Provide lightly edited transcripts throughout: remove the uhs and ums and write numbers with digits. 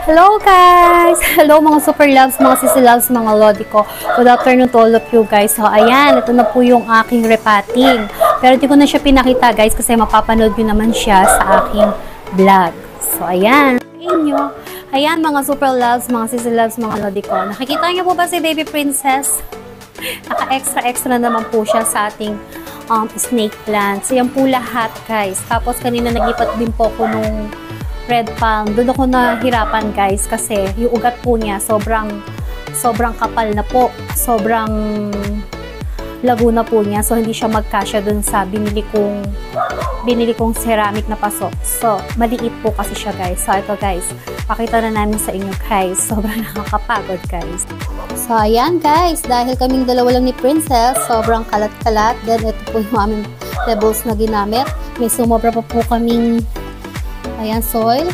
Hello guys! Hello mga super loves, mga sisi loves, mga lodi ko. Good afternoon to all of you guys. So ayan, ito na po yung aking repotting. Pero di ko na siya pinakita guys kasi mapapanood nyo naman siya sa aking vlog. So ayan, inyo. Ayan mga super loves, mga sisi loves, mga lodi ko. Nakikita nyo po ba si baby princess? Naka-extra naman po siya sa ating snake plant. So yan po lahat guys. Tapos kanina naglipat din po ko nung red palm. Doon ako nahirapan guys kasi yung ugat po niya sobrang kapal na po. Sobrang lago na po niya. So hindi siya magkasya doon sa binili kong ceramic na paso. So maliit po kasi siya guys. So ito guys, pakita na namin sa inyo guys. Sobrang nakakapagod guys. So ayan guys, dahil kaming dalawa lang ni Princess, sobrang kalat-kalat. Then ito po yung aming pebbles na ginamit. May sumobra pa po kaming ayan, soil.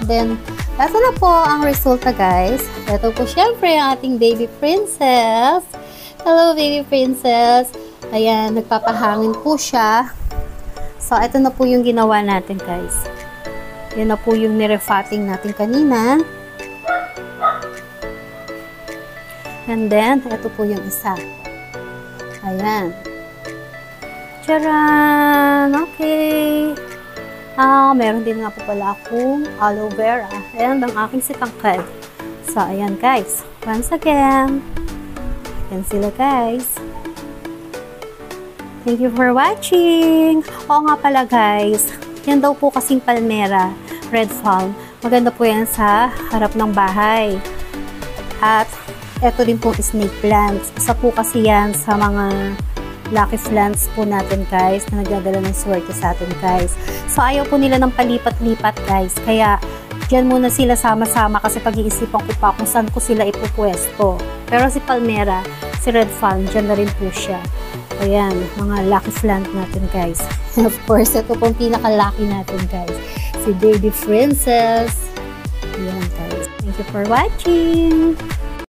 Then, ito na po ang resulta guys. Ito po syempre ang ating baby princess. Hello baby princess. Ayan, nagpapahangin po siya. So, ito na po yung ginawa natin guys. Yan na po yung nirefatting natin kanina. And then, ito po yung isa. Ayan. Charan! Okay. Meron din nga po pala akong aloe vera. Ayan ang aking sitangkad. So, ayan guys. Once again. Ayan sila guys. Thank you for watching. Oo nga pala guys. Yan daw po kasing palmera. Red palm. Maganda po yan sa harap ng bahay. At, eto din po snake plants. Isa po kasi yan sa mga lucky plants po natin guys na nagdadala ng swerte sa atin guys. So ayaw po nila ng palipat-lipat guys. Kaya dyan muna sila sama-sama kasi pag-iisipan ko pa kung saan ko sila ipupwesto. Pero si palmera, si red palm, dyan na rin po siya. Ayan, mga lucky plant natin guys. And of course, ito pong pinaka-lucky natin guys. Si baby princess. Ayan guys. Thank you for watching.